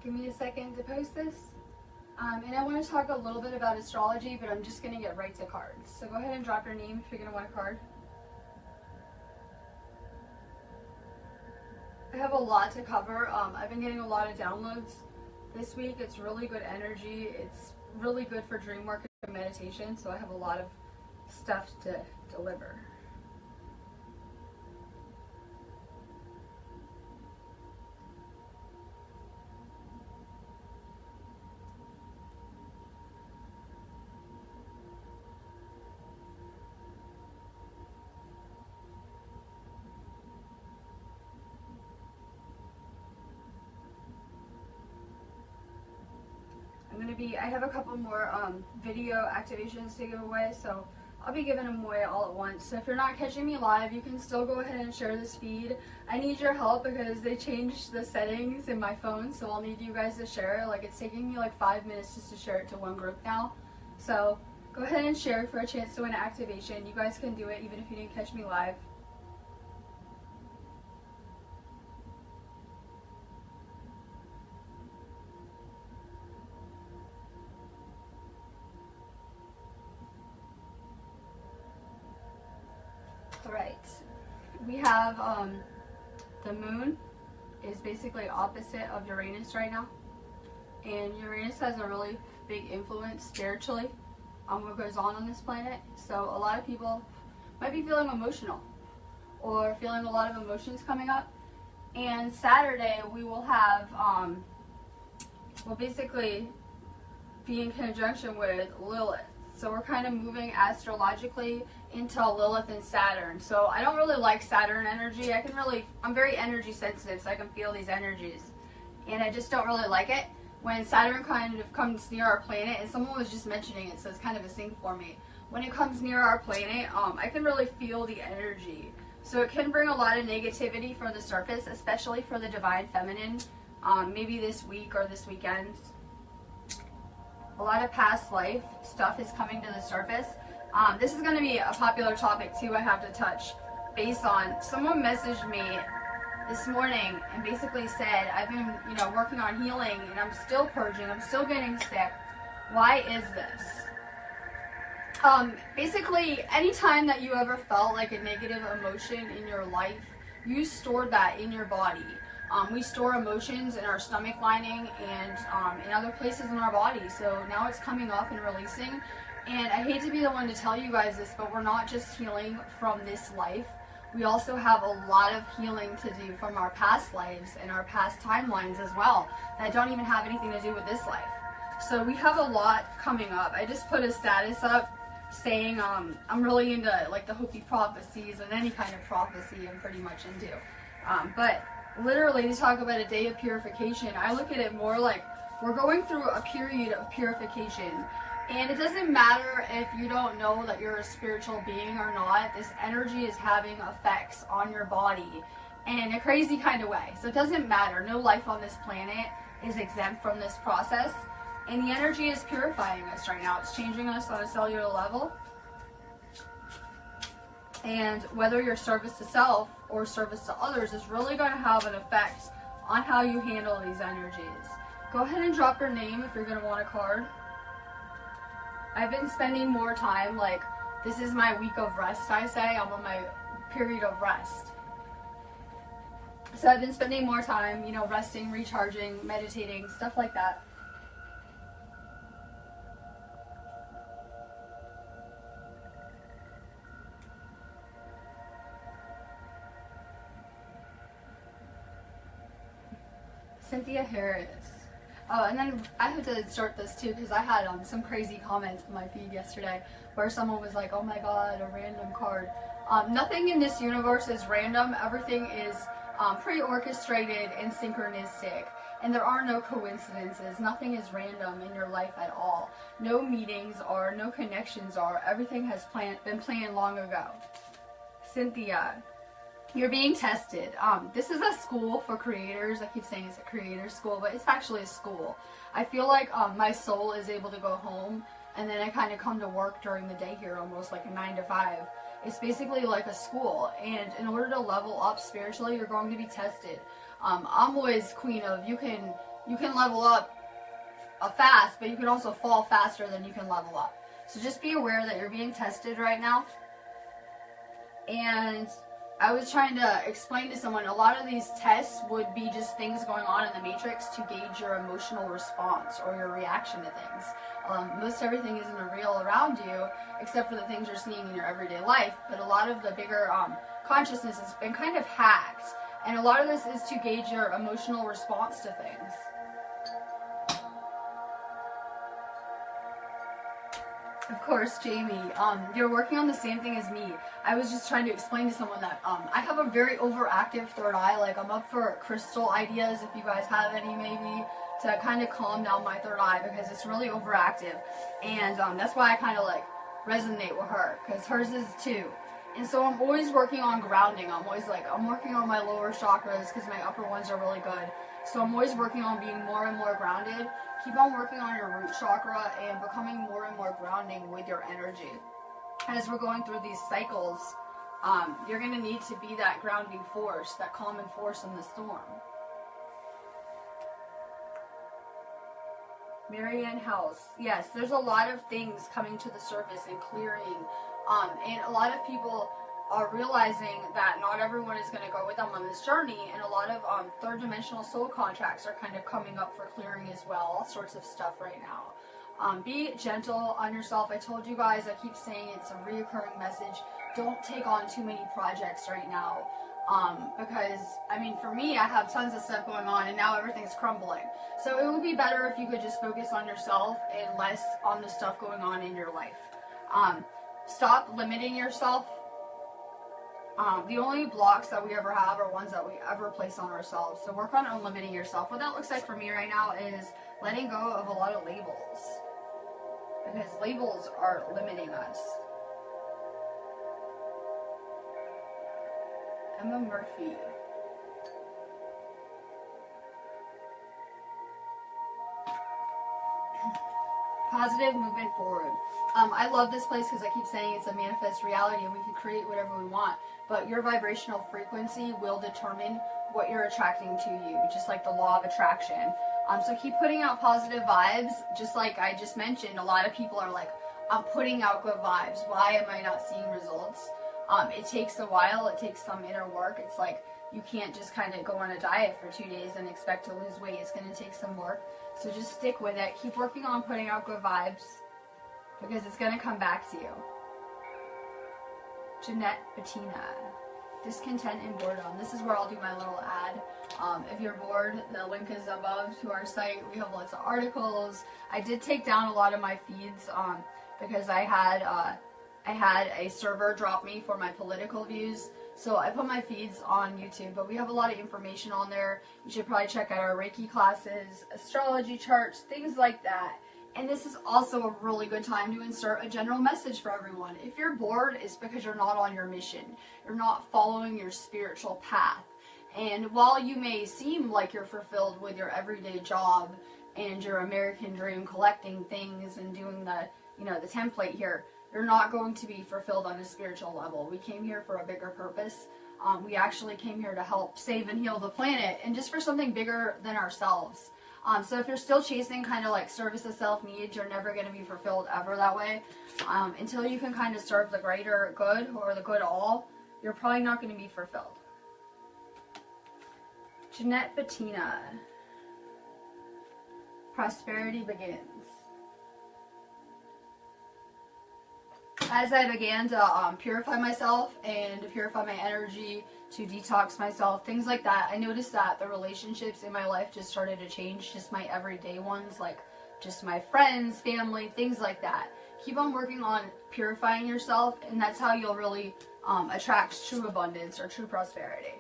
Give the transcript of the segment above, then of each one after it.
give me a second to post this. And I want to talk a little bit about astrology, but I'm just going to get right to cards. So go ahead and drop your name if you're going to want a card. I have a lot to cover. I've been getting a lot of downloads this week. It's really good energy. It's really good for dream work and meditation, so I have a lot of stuff to deliver. I have a couple more video activations to give away, so I'll be giving them away all at once. So if you're not catching me live, you can still go ahead and share this feed. I need your help because they changed the settings in my phone, so I'll need you guys to share it. Like, it's taking me like 5 minutes just to share it to one group now. So go ahead and share for a chance to win an activation. You guys can do it even if you didn't catch me live. Alright, we have the moon is basically opposite of Uranus right now, and Uranus has a really big influence spiritually on what goes on this planet. So a lot of people might be feeling emotional or feeling a lot of emotions coming up, and Saturday we will have we'll basically be in conjunction with Lilith. So we're kind of moving astrologically into Lilith and Saturn. So I don't really like Saturn energy. I'm very energy sensitive, so I can feel these energies. And I just don't really like it when Saturn kind of comes near our planet, and someone was just mentioning it, so it's kind of a thing for me. When it comes near our planet, I can really feel the energy. So it can bring a lot of negativity for the surface, especially for the Divine Feminine, maybe this week or this weekend. A lot of past life stuff is coming to the surface. This is going to be a popular topic too I have to touch based on, someone messaged me this morning and basically said, I've been working on healing and I'm still purging, I'm still getting sick. Why is this? Basically, anytime that you ever felt like a negative emotion in your life, you stored that in your body. We store emotions in our stomach lining and in other places in our body. So now it's coming up and releasing. And I hate to be the one to tell you guys this, but we're not just healing from this life. We also have a lot of healing to do from our past lives and our past timelines as well that don't even have anything to do with this life. So we have a lot coming up. I just put a status up saying I'm really into like the Hopi prophecies, and any kind of prophecy I'm pretty much into. But literally, to talk about a day of purification, I look at it more like we're going through a period of purification. And it doesn't matter if you don't know that you're a spiritual being or not, this energy is having effects on your body in a crazy kind of way. So it doesn't matter. No life on this planet is exempt from this process. And the energy is purifying us right now. It's changing us on a cellular level. And whether your service to self or service to others is really going to have an effect on how you handle these energies. Go ahead and drop your name if you're going to want a card. I've been spending more time, like, this is my week of rest, I say. I'm on my period of rest. So I've been spending more time, resting, recharging, meditating, stuff like that. Cynthia Harris. Oh, and then I have to start this too because I had some crazy comments on my feed yesterday where someone was like, oh my god, a random card. Nothing in this universe is random. Everything is pre-orchestrated and synchronistic. And there are no coincidences. Nothing is random in your life at all. No meetings are, no connections are. Everything has been planned long ago. Cynthia. You're being tested. This is a school for creators. I keep saying it's a creator school, but it's actually a school. I feel like my soul is able to go home, and then I kind of come to work during the day here, almost like a 9 to 5. It's basically like a school, and in order to level up spiritually, you're going to be tested. I'm always queen of, you can you can level up fast, but you can also fall faster than you can level up. So just be aware that you're being tested right now. And I was trying to explain to someone, a lot of these tests would be just things going on in the matrix to gauge your emotional response or your reaction to things. Most everything isn't real around you, except for the things you're seeing in your everyday life, but a lot of the bigger consciousness has been kind of hacked, and a lot of this is to gauge your emotional response to things. Of course, Jamie, you're working on the same thing as me. I was just trying to explain to someone that I have a very overactive third eye. Like, I'm up for crystal ideas, if you guys have any, maybe, to kind of calm down my third eye, because it's really overactive. And that's why I kind of, like, resonate with her, because hers is too. And so I'm always working on grounding. I'm working on my lower chakras, because my upper ones are really good. So I'm always working on being more and more grounded. Keep on working on your root chakra and becoming more and more grounding with your energy. As we're going through these cycles, you're going to need to be that grounding force, that calming force in the storm. Marianne House. Yes, there's a lot of things coming to the surface and clearing. And a lot of people are realizing that not everyone is going to go with them on this journey, and a lot of third dimensional soul contracts are kind of coming up for clearing as well, all sorts of stuff right now. Be gentle on yourself. I told you guys, I keep saying it's a reoccurring message, don't take on too many projects right now, because, I mean, for me, I have tons of stuff going on, and now everything's crumbling. So it would be better if you could just focus on yourself and less on the stuff going on in your life. Stop limiting yourself. The only blocks that we ever have are ones that we ever place on ourselves. So work on unlimiting yourself. What that looks like for me right now is letting go of a lot of labels, because labels are limiting us. Emma Murphy. Positive movement forward. I love this place because I keep saying it's a manifest reality and we can create whatever we want. But your vibrational frequency will determine what you're attracting to you, just like the law of attraction. So keep putting out positive vibes. Just like I just mentioned, a lot of people are like, I'm putting out good vibes. Why am I not seeing results? It takes a while. It takes some inner work. It's like you can't just kind of go on a diet for 2 days and expect to lose weight. It's going to take some work. So just stick with it. Keep working on putting out good vibes, because it's going to come back to you. Jeanette Bettina. Discontent and boredom. This is where I'll do my little ad. If you're bored, the link is above to our site. We have lots of articles. I did take down a lot of my feeds because I had a server drop me for my political views. So I put my feeds on YouTube, but we have a lot of information on there. You should probably check out our Reiki classes, astrology charts, things like that. And this is also a really good time to insert a general message for everyone. If you're bored, it's because you're not on your mission. You're not following your spiritual path. And while you may seem like you're fulfilled with your everyday job and your American dream, collecting things and doing the template here, you're not going to be fulfilled on a spiritual level. We came here for a bigger purpose. We actually came here to help save and heal the planet, and just for something bigger than ourselves. So if you're still chasing kind of like service of self needs, you're never going to be fulfilled ever that way. Until you can kind of serve the greater good or the good all, you're probably not going to be fulfilled. Jeanette Bettina. Prosperity begins. As I began to purify myself and to purify my energy, to detox myself, things like that, I noticed that the relationships in my life just started to change, just my everyday ones, like just my friends, family, things like that. Keep on working on purifying yourself, and that's how you'll really attract true abundance or true prosperity.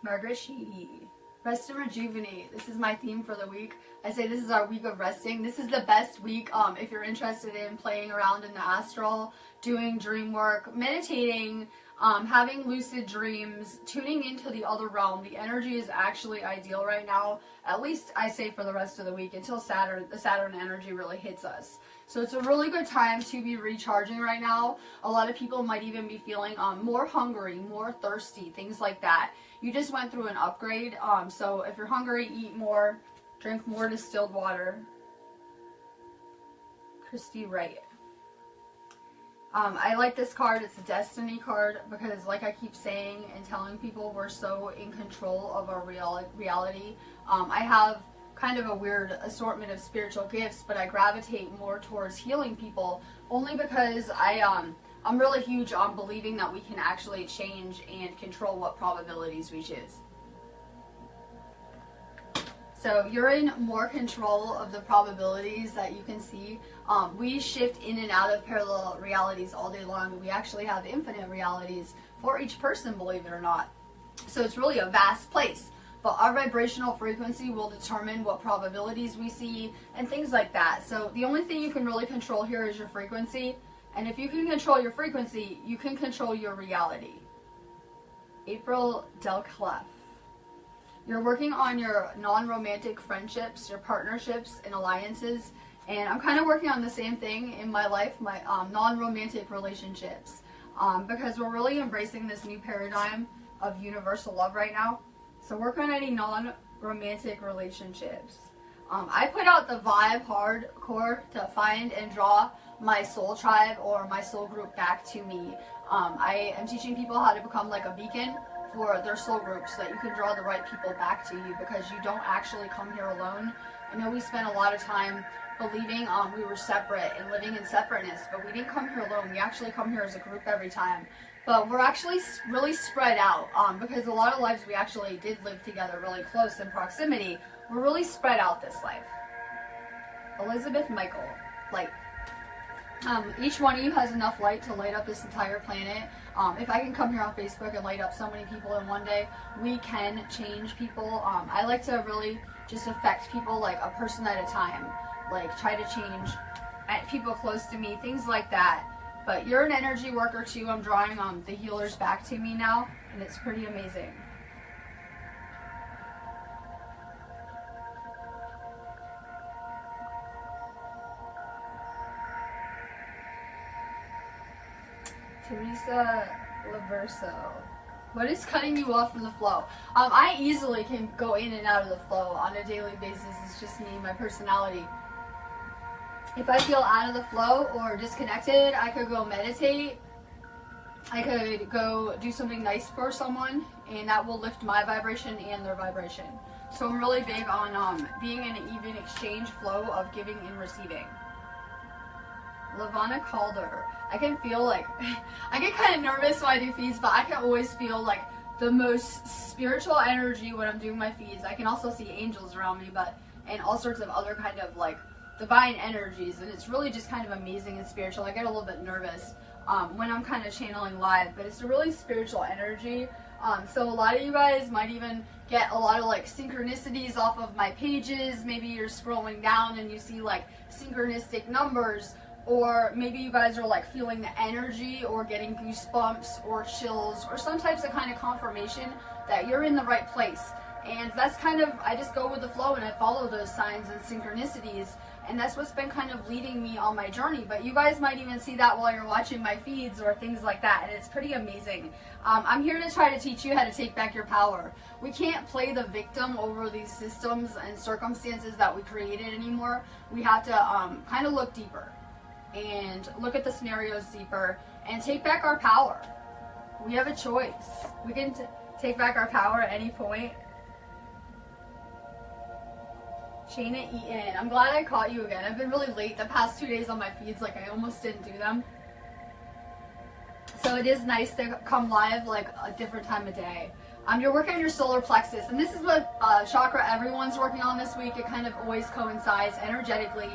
Margaret Sheedy. Rest and rejuvenate. This is my theme for the week. I say this is our week of resting. This is the best week if you're interested in playing around in the astral, doing dream work, meditating, having lucid dreams, tuning into the other realm. The energy is actually ideal right now. At least I say for the rest of the week until Saturn, the Saturn energy really hits us. So it's a really good time to be recharging right now. A lot of people might even be feeling more hungry, more thirsty, things like that. You just went through an upgrade. So if you're hungry, eat more, drink more distilled water. Christy Wright. I like this card. It's a destiny card because, like I keep saying and telling people, we're so in control of our reality. I have kind of a weird assortment of spiritual gifts, but I gravitate more towards healing people only because I'm really huge on believing that we can actually change and control what probabilities we choose. So you're in more control of the probabilities that you can see. We shift in and out of parallel realities all day long. We actually have infinite realities for each person, believe it or not. So it's really a vast place. But our vibrational frequency will determine what probabilities we see and things like that. So the only thing you can really control here is your frequency. And if you can control your frequency, you can control your reality. April Delclef. You're working on your non-romantic friendships, your partnerships and alliances. And I'm kind of working on the same thing in my life, my non-romantic relationships. Because we're really embracing this new paradigm of universal love right now. So work on any non-romantic relationships. I put out the Vibe Hardcore to find and draw my soul tribe or my soul group back to me. I am teaching people how to become like a beacon for their soul group so that you can draw the right people back to you, because you don't actually come here alone. I know we spent a lot of time believing we were separate and living in separateness, but we didn't come here alone. We actually come here as a group every time. But we're actually really spread out because a lot of lives we actually did live together really close in proximity. We're really spread out this life. Elizabeth Michael, light. Each one of you has enough light to light up this entire planet. If I can come here on Facebook and light up so many people in one day, we can change people. I like to really just affect people like a person at a time. Like try to change people close to me, things like that. But you're an energy worker too. I'm drawing the healers back to me now, and it's pretty amazing. Teresa Laverso. What is cutting you off from the flow? I easily can go in and out of the flow on a daily basis. It's just me, my personality. If I feel out of the flow or disconnected, I could go meditate. I could go do something nice for someone, and that will lift my vibration and their vibration. So I'm really big on being in an even exchange flow of giving and receiving. Lavana Calder. I can feel like, I get kind of nervous when I do feeds, but I can always feel like the most spiritual energy when I'm doing my feeds. I can also see angels around me, and all sorts of other kind of like divine energies, and it's really just kind of amazing and spiritual. I get a little bit nervous when I'm kind of channeling live, but it's a really spiritual energy. So a lot of you guys might even get a lot of like synchronicities off of my pages. Maybe you're scrolling down and you see like synchronistic numbers, or maybe you guys are like feeling the energy or getting goosebumps or chills or some types of kind of confirmation that you're in the right place. And that's kind of, I just go with the flow and I follow those signs and synchronicities. And that's what's been kind of leading me on my journey. But you guys might even see that while you're watching my feeds or things like that. And it's pretty amazing. I'm here to try to teach you how to take back your power. We can't play the victim over these systems and circumstances that we created anymore. We have to kind of look deeper and look at the scenarios deeper and take back our power. We have a choice. We can take back our power at any point. Shayna Eaton, I'm glad I caught you again. I've been really late the past 2 days on my feeds, like I almost didn't do them. So it is nice to come live like a different time of day. You're working on your solar plexus, and this is what chakra everyone's working on this week. It kind of always coincides energetically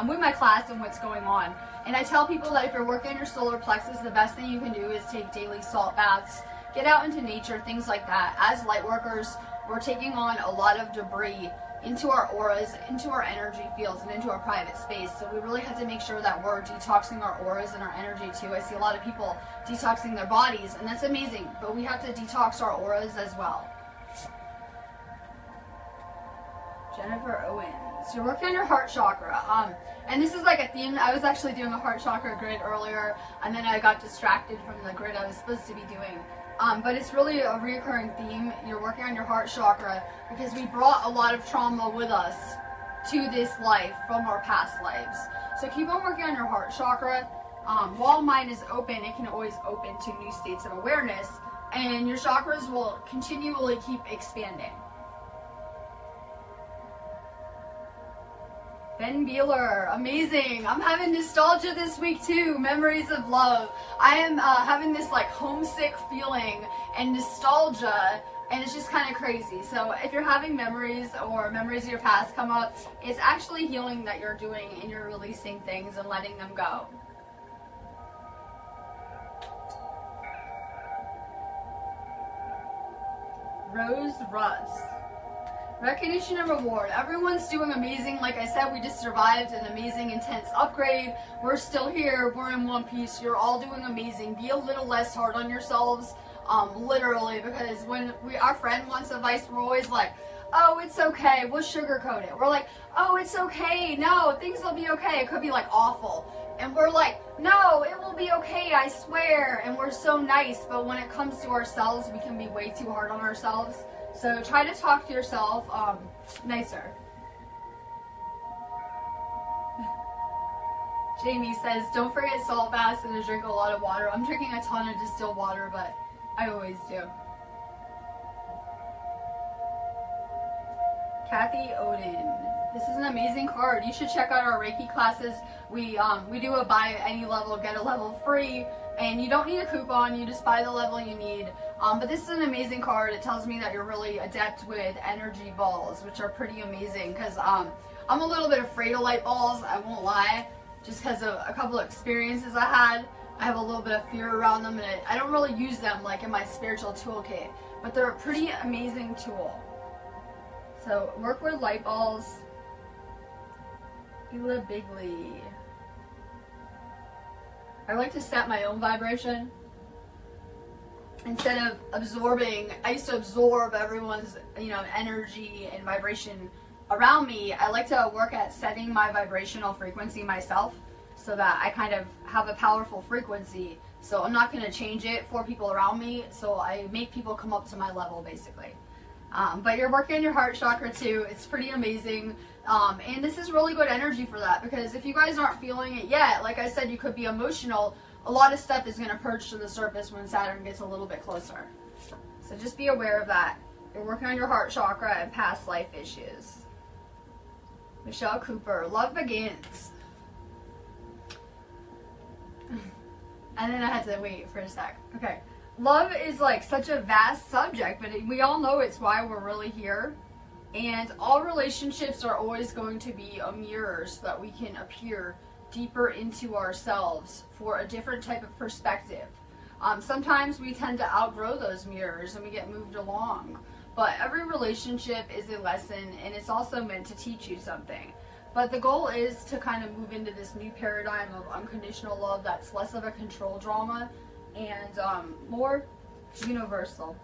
with my class and what's going on. And I tell people that if you're working on your solar plexus, the best thing you can do is take daily salt baths, get out into nature, things like that. As light workers, we're taking on a lot of debris into our auras, into our energy fields, and into our private space. So we really have to make sure that we're detoxing our auras and our energy too. I see a lot of people detoxing their bodies, and that's amazing, but we have to detox our auras as well. Jennifer Owens, you're working on your heart chakra. And this is like a theme. I was actually doing a heart chakra grid earlier, and then I got distracted from the grid I was supposed to be doing. But it's really a recurring theme. You're working on your heart chakra because we brought a lot of trauma with us to this life from our past lives. So keep on working on your heart chakra. While mind is open, it can always open to new states of awareness, and your chakras will continually keep expanding. Ben Beeler, amazing. I'm having nostalgia this week too. Memories of love. I am having this like homesick feeling and nostalgia, and it's just kind of crazy. So if you're having memories or memories of your past come up, it's actually healing that you're doing, and you're releasing things and letting them go. Rose Russ. Recognition and reward. Everyone's doing amazing. Like I said, we just survived an amazing, intense upgrade. We're still here. We're in one piece. You're all doing amazing. Be a little less hard on yourselves, literally, because when our friend wants advice, we're always like, oh, it's okay. We'll sugarcoat it. We're like, oh, it's okay. No, things will be okay. It could be like awful. And we're like, no, it will be okay, I swear. And we're so nice, but when it comes to ourselves, we can be way too hard on ourselves. So try to talk to yourself nicer. Jamie says, don't forget salt baths and to drink a lot of water. I'm drinking a ton of distilled water, but I always do. Kathy Odin. This is an amazing card. You should check out our Reiki classes. We do a buy any level, get a level free, and you don't need a coupon. You just buy the level you need. But this is an amazing card. It tells me that you're really adept with energy balls, which are pretty amazing because I'm a little bit afraid of light balls, I won't lie, just because of a couple of experiences I had. I have a little bit of fear around them, and I don't really use them like in my spiritual toolkit, but they're a pretty amazing tool. So work with light balls. Ela Bigley. I like to set my own vibration. Instead of absorbing, I used to absorb everyone's, energy and vibration around me. I like to work at setting my vibrational frequency myself so that I kind of have a powerful frequency. So I'm not going to change it for people around me. So I make people come up to my level, basically. But you're working on your heart chakra too. It's pretty amazing. And this is really good energy for that, because if you guys aren't feeling it yet, like I said, you could be emotional. A lot of stuff is going to purge to the surface when Saturn gets a little bit closer. So just be aware of that. You're working on your heart chakra and past life issues. Michelle Cooper, love begins. And then I had to wait for a sec. Okay. Love is like such a vast subject, but we all know it's why we're really here. And all relationships are always going to be a mirror so that we can appear deeper into ourselves for a different type of perspective. Sometimes we tend to outgrow those mirrors and we get moved along. But every relationship is a lesson, and it's also meant to teach you something. But the goal is to kind of move into this new paradigm of unconditional love that's less of a control drama and more universal.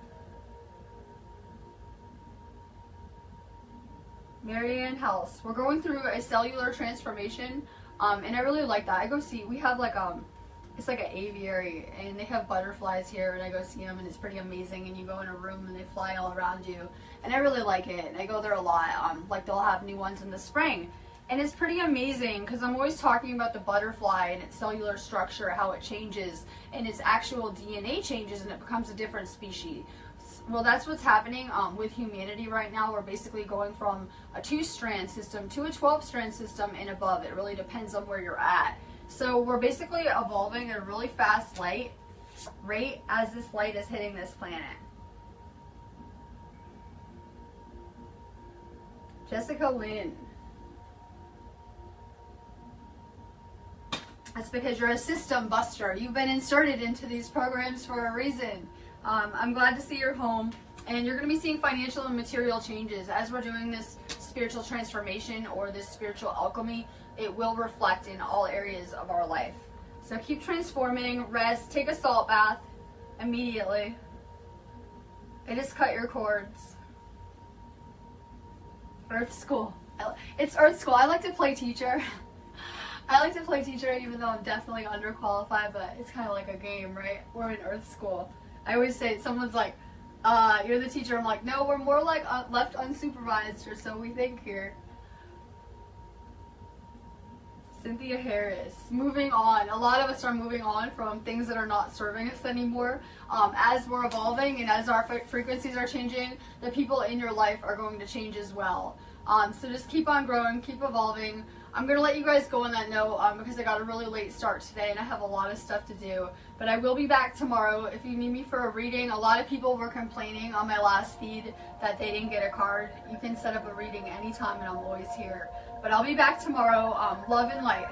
Marianne House. We're going through a cellular transformation, and I really like that. I go see, we have like it's like an aviary, and they have butterflies here, and I go see them, and it's pretty amazing. And you go in a room, and they fly all around you, and I really like it. And I go there a lot. Like they'll have new ones in the spring, and it's pretty amazing because I'm always talking about the butterfly and its cellular structure, how it changes, and its actual DNA changes, and it becomes a different species. Well, that's what's happening with humanity right now. We're basically going from a 2-strand system to a 12-strand system and above. It really depends on where you're at. So we're basically evolving at a really fast rate as this light is hitting this planet. Jessica Lynn. That's because you're a system buster. You've been inserted into these programs for a reason. I'm glad to see you're home, and you're going to be seeing financial and material changes as we're doing this spiritual transformation or this spiritual alchemy. It will reflect in all areas of our life. So keep transforming, rest, take a salt bath immediately. I just cut your cords. Earth School. It's Earth School. I like to play teacher. I like to play teacher even though I'm definitely underqualified, but it's kind of like a game, right? We're in Earth School. I always say, someone's like, you're the teacher. I'm like, no, we're more like left unsupervised, or so we think here. Cynthia Harris. Moving on. A lot of us are moving on from things that are not serving us anymore. As we're evolving and as our frequencies are changing, the people in your life are going to change as well. So just keep on growing, keep evolving. I'm going to let you guys go on that note because I got a really late start today and I have a lot of stuff to do. But I will be back tomorrow if you need me for a reading. A lot of people were complaining on my last feed that they didn't get a card. You can set up a reading anytime and I'm always here. But I'll be back tomorrow. Love and light.